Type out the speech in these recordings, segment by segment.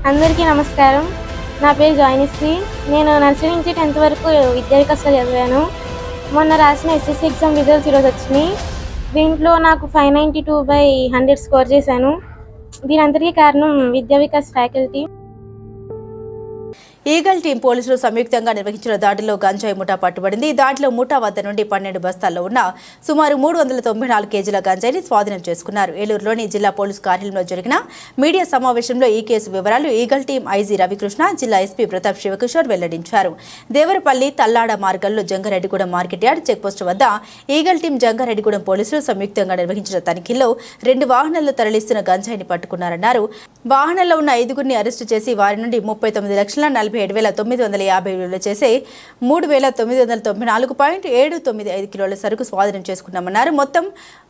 అందరికీ నమస్కారం. నా పేరు జాయినిశ్రీ. నేను నర్సరీ నుంచి 10th వరకు విద్యా వికాస్లో చదివాను. మొన్న రాసిన ఎస్ఎస్సి ఎగ్జామ్ రిజల్ట్స్ ఈరోజు వచ్చినాయి. దీంట్లో నాకు 592/100 స్కోర్ చేశాను. దీని అంతటికీ కారణం విద్యా వికాస్ ఫ్యాకల్టీ. ఈగల్ టీం పోలీసులు సంయుక్తంగా నిర్వహించిన దాడిలో గంజాయి ముఠా పట్టుబడింది. ఈ దాడిలో ముఠా వద్ద నుండి 12 బస్తాల్లో ఉన్న సుమారు 394 కేజీల గంజాయిని స్వాధీనం చేసుకున్నారు. ఏలూరులోని జిల్లా పోలీసు కార్యాలయంలో జరిగిన మీడియా సమావేశంలో ఈ కేసు వివరాలు ఈగల్ టీం ఐజీ రవికృష్ణ, జిల్లా ఎస్పీ ప్రతాప్ శివకిషోర్ వెల్లడించారు. దేవరపల్లి తల్లాడ మార్గంలో జంగారెడ్డిగూడెం మార్కెట్ యార్డ్ చెక్పోస్టు వద్ద ఈగల్ టీం జంగారెడ్డిగూడెం పోలీసులు సంయుక్తంగా నిర్వహించిన తనిఖీల్లో 2 వాహనాల్లో తరలిస్తున్న గంజాయిని పట్టుకున్నారన్నారు. వాహనాల్లో ఉన్న 5గురిని అరెస్టు చేసి వారి నుండి 39,47,950 విలువ చేసే 3,994.795 కిలోల సరుకు స్వాధీనం చేసుకున్నామన్నారు. మొత్తం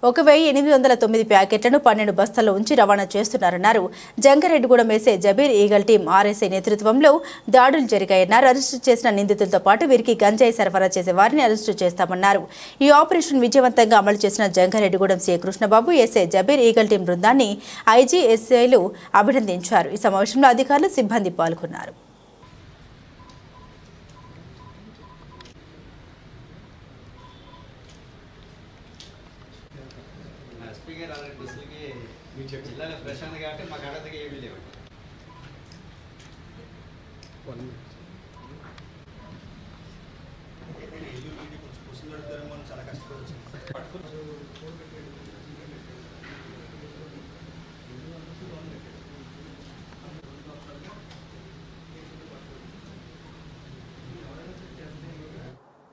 1,809 ప్యాకెట్లను 12 బస్తాల్లో ఉంచి రవాణా చేస్తున్నారన్నారు. Jangareddygudem SI Jabir, eagle team RSI నేతృత్వంలో దాడులు జరిగాయన్నారు. అరెస్టు చేసిన నిందితులతో పాటు వీరికి గంజాయి సరఫరా చేసే వారిని అరెస్టు చేస్తామన్నారు. ఈ ఆపరేషన్ విజయవంతంగా అమలు చేసిన Jangareddygudem CI Krishnababu, SI Jabir, eagle team బృందాన్ని ఐజీ, ఎస్ఐలు అభినందించారు. ఈ సమావేశంలో అధికారులు, సిబ్బంది పాల్గొన్నారు. జిల్లాలో ప్రశాంత్ కాబట్టి మా కడతకి ఏమీ లేవు. చాలా కష్టపడి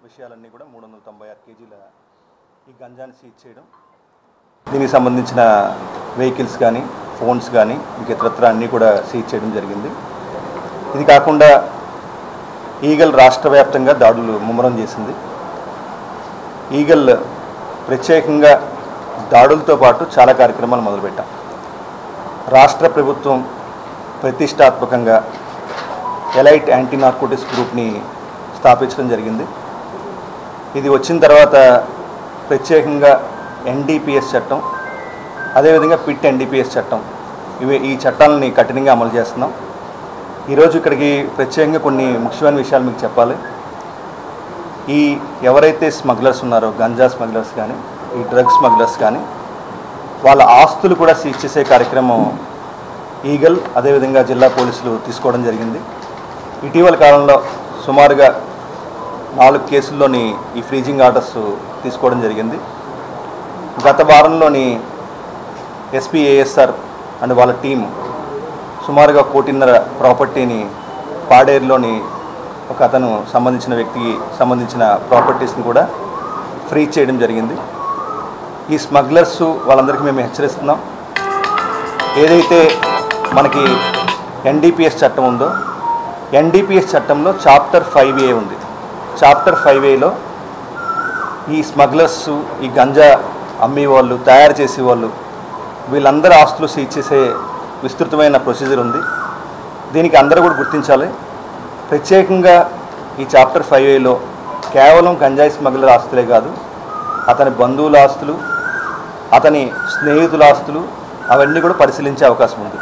విషయాలన్నీ కూడా 396 కేజీల ఈ గంజాన్ని సీజ్ చేయడం, దీనికి సంబంధించిన వెహికల్స్ కానీ, ఫోన్స్ కానీ, ఇంక ఇతరత్ర అన్నీ కూడా సీజ్ చేయడం జరిగింది. ఇది కాకుండా ఈగల్ రాష్ట్ర వ్యాప్తంగా దాడులు ముమ్మరం చేసింది. ఈగల్ ప్రత్యేకంగా దాడులతో పాటు చాలా కార్యక్రమాలు మొదలుపెట్టాం. రాష్ట్ర ప్రభుత్వం ప్రతిష్టాత్మకంగా ఎలైట్ యాంటీ నార్కోటిక్స్ గ్రూప్ని స్థాపించడం జరిగింది. ఇది వచ్చిన తర్వాత ప్రత్యేకంగా ఎన్డీపీఎస్ చట్టం, అదేవిధంగా పిట్ ఎన్డీపీఎస్ చట్టం, ఈ చట్టాలని కఠినంగా అమలు చేస్తున్నాం. ఈరోజు ఇక్కడికి ప్రత్యేకంగా కొన్ని ముఖ్యమైన విషయాలు మీకు చెప్పాలి. ఈ ఎవరైతే స్మగ్లర్స్ ఉన్నారో, గంజా స్మగ్లర్స్ కానీ, ఈ డ్రగ్స్ స్మగ్లర్స్ కానీ, వాళ్ళ ఆస్తులు కూడా సీజ్ చేసే కార్యక్రమం ఈగల్, అదేవిధంగా జిల్లా పోలీసులు తీసుకోవడం జరిగింది. ఇటీవల కాలంలో సుమారుగా 4 కేసుల్లోని ఈ ఫ్రీజింగ్ ఆర్డర్స్ తీసుకోవడం జరిగింది. గత వారంలోని ఎస్పీ ఏఎస్ఆర్ అండ్ వాళ్ళ టీం సుమారుగా 1,50,00,000 ప్రాపర్టీని పాడేరులోని ఒక అతను సంబంధించిన వ్యక్తికి సంబంధించిన ప్రాపర్టీస్ని కూడా ఫ్రీజ్ చేయడం జరిగింది. ఈ స్మగ్లర్స్ వాళ్ళందరికీ మేము హెచ్చరిస్తున్నాం, ఏదైతే మనకి ఎన్డీపీఎస్ చట్టం ఉందో, ఎన్డీపీఎస్ చట్టంలో చాప్టర్ 5A ఉంది. చాప్టర్ 5Aలో ఈ స్మగ్లర్స్, ఈ గంజా అమ్మేవాళ్ళు, తయారు చేసేవాళ్ళు, వీళ్ళందరూ ఆస్తులు సీజ్ చేసే విస్తృతమైన ప్రొసీజర్ ఉంది. దీనికి అందరూ కూడా గుర్తించాలి. ప్రత్యేకంగా ఈ చాప్టర్ 5Aలో కేవలం గంజాయి స్మగ్లర్ ఆస్తులే కాదు, అతని బంధువుల ఆస్తులు, అతని స్నేహితుల ఆస్తులు, అవన్నీ కూడా పరిశీలించే అవకాశం ఉంది.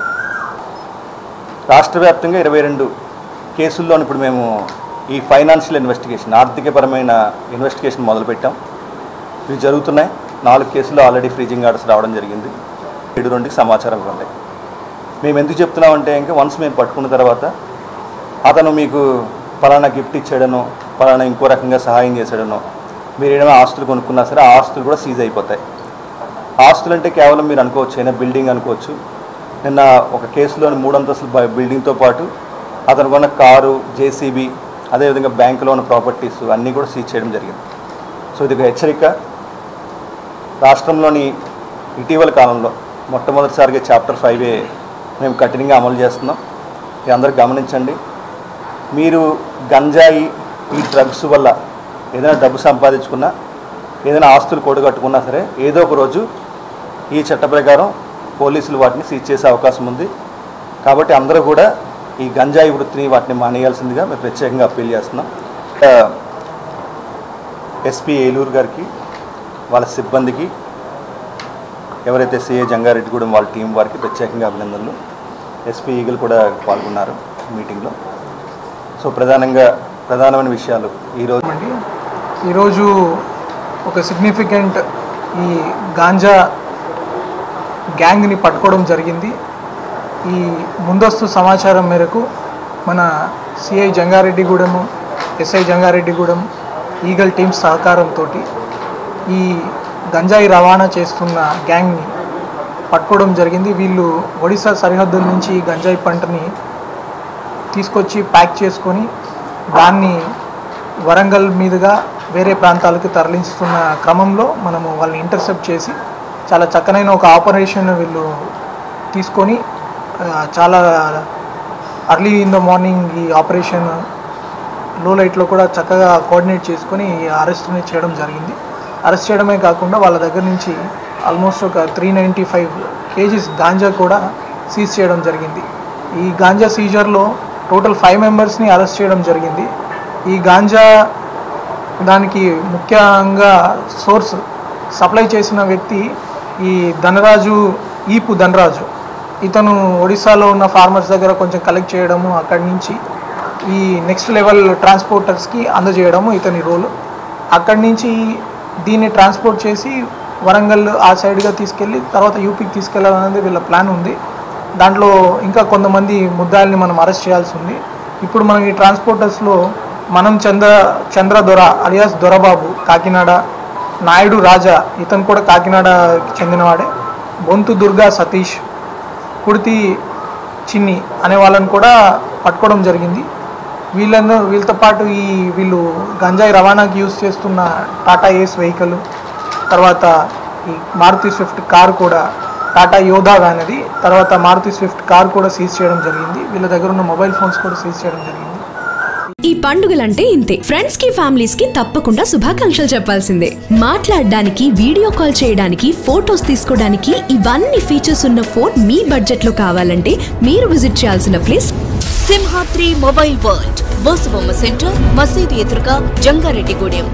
రాష్ట్ర వ్యాప్తంగా 22 కేసుల్లో ఇప్పుడు మేము ఈ ఫైనాన్షియల్ ఇన్వెస్టిగేషన్, ఆర్థికపరమైన ఇన్వెస్టిగేషన్ మొదలుపెట్టాం. ఇవి జరుగుతున్నాయి. 4 కేసుల్లో ఆల్రెడీ ఫ్రీజింగ్ ఆర్డర్స్ రావడం జరిగింది. 7 సమాచారం ఇవ్వండి. మేము ఎందుకు చెప్తున్నామంటే, ఇంకా వన్స్ మేము పట్టుకున్న తర్వాత అతను మీకు పలానా గిఫ్ట్ ఇచ్చాడనో, పలానా ఇంకో రకంగా సహాయం చేశాడనో, మీరు ఏమైనా ఆస్తులు కొనుక్కున్నా సరే ఆ ఆస్తులు కూడా సీజ్ అయిపోతాయి. ఆస్తులు అంటే కేవలం మీరు అనుకోవచ్చు, అయినా బిల్డింగ్ అనుకోవచ్చు. నిన్న ఒక కేసులోని 3 అంతస్తుల బిల్డింగ్తో పాటు అతను కొన్న కారు, జేసీబీ, అదేవిధంగా బ్యాంకులో ఉన్న ప్రాపర్టీస్ అన్నీ కూడా సీజ్ చేయడం జరిగింది. సో ఇది ఒక హెచ్చరిక. రాష్ట్రంలోని ఇటీవల కాలంలో మొట్టమొదటిసారిగా చాప్టర్ 5A మేము కఠినంగా అమలు చేస్తున్నాం. ఇది అందరూ గమనించండి. మీరు గంజాయి, ఈ డ్రగ్స్ వల్ల ఏదైనా డబ్బు సంపాదించుకున్నా, ఏదైనా ఆస్తులు కూడగట్టుకున్నా సరే, ఏదో ఒక రోజు ఈ చట్ట ప్రకారం పోలీసులు వాటిని సీజ్ చేసే అవకాశం ఉంది. కాబట్టి అందరూ కూడా ఈ గంజాయి వృత్తిని వాటిని మానేయాల్సిందిగా మేము ప్రత్యేకంగా అప్పీల్ చేస్తున్నాం. ఎస్పీ ఏలూరు గారికి, వాళ్ళ సిబ్బందికి, ఎవరైతే సిఐ జంగారెడ్డిగూడెం వాళ్ళ టీం వారికి ప్రత్యేకంగా అభినందనలు. ఎస్పీ ఈగల్ కూడా పాల్గొన్నారు మీటింగ్లో. సో ప్రధానమైన విషయాలు ఈరోజు ఒక సిగ్నిఫికెంట్ ఈ గాంజా గ్యాంగ్ని పట్టుకోవడం జరిగింది. ఈ ముందస్తు సమాచారం మేరకు మన CI Jangareddygudem, SI Jangareddygudem, eagle teams సహకారంతో ఈ గంజాయి రవాణా చేస్తున్న గ్యాంగ్ని పట్టుకోవడం జరిగింది. వీళ్ళు ఒడిశా సరిహద్దుల నుంచి గంజాయి పంటని తీసుకొచ్చి ప్యాక్ చేసుకొని దాన్ని వరంగల్ మీదుగా వేరే ప్రాంతాలకు తరలిస్తున్న క్రమంలో మనము వాళ్ళని ఇంటర్సెప్ట్ చేసి చాలా చక్కనైన ఒక ఆపరేషన్ వీళ్ళు తీసుకొని చాలా అర్లీ ఇన్ ద మార్నింగ్ ఈ ఆపరేషన్ లో లైట్లో కూడా చక్కగా కోఆర్డినేట్ చేసుకొని అరెస్ట్ని చేయడం జరిగింది. అరెస్ట్ చేయడమే కాకుండా వాళ్ళ దగ్గర నుంచి ఆల్మోస్ట్ ఒక 395 kgs గాంజా కూడా సీజ్ చేయడం జరిగింది. ఈ గాంజా సీజర్లో టోటల్ 5 మెంబర్స్ని అరెస్ట్ చేయడం జరిగింది. ఈ గాంజా దానికి ముఖ్యంగా సోర్స్ సప్లై చేసిన వ్యక్తి ఈ ఈపు ధనరాజు. ఇతను ఒడిశాలో ఉన్న ఫార్మర్స్ దగ్గర కొంచెం కలెక్ట్ చేయడము, అక్కడి నుంచి ఈ నెక్స్ట్ లెవెల్ ట్రాన్స్పోర్టర్స్కి అందజేయడము ఇతని రోలు. అక్కడి నుంచి దీన్ని ట్రాన్స్పోర్ట్ చేసి వరంగల్ ఆ సైడ్గా తీసుకెళ్ళి తర్వాత యూపీకి తీసుకెళ్ళాలనేది వీళ్ళ ప్లాన్ ఉంది. దాంట్లో ఇంకా కొంతమంది ముద్దాయిల్ని మనం అరెస్ట్ చేయాల్సి ఉంది. ఇప్పుడు మనం ఈ ట్రాన్స్పోర్టర్స్లో మనం చంద్రదొర అలియాస్ దొరబాబు కాకినాడ, నాయుడు రాజా ఇతను కూడా కాకినాడకి చెందినవాడే, బొంతు దుర్గా సతీష్, కుర్తి చిన్ని అనే వాళ్ళని కూడా పట్టుకోవడం జరిగింది. వీళ్ళతో పాటు వీళ్ళు గంజాయి రవాణాకి యూజ్ చేస్తున్న టాటా ఏస్ వెహికల్, తర్వాత ఈ మారుతి స్విఫ్ట్ కారు కూడా, టాటా యోధా వ్యాన్ అది, తర్వాత మారుతి స్విఫ్ట్ కారు కూడా సీజ్ చేయడం జరిగింది. వీళ్ళ దగ్గర ఉన్న మొబైల్ ఫోన్స్ కూడా సీజ్ చేయడం జరిగింది. ఈ పండుగలంటే ఇంతే. ఫ్రెండ్స్ కి, ఫ్యామిలీస్ కి తప్పకుండా శుభాకాంక్షలు చెప్పాల్సిందే. మాట్లాడడానికి, వీడియో కాల్ చేయడానికి, ఫోటోస్ తీసుకోవడానికి ఇవన్నీ ఫీచర్స్ ఉన్న ఫోన్ మీ బడ్జెట్ లో కావాలంటే మీరు విజిట్ చేయాల్సిన place Simhadri mobile world, బోసుబొమ్మ centre, మసీదు ఎదురుగా, జంగారెడ్డిగూడెం.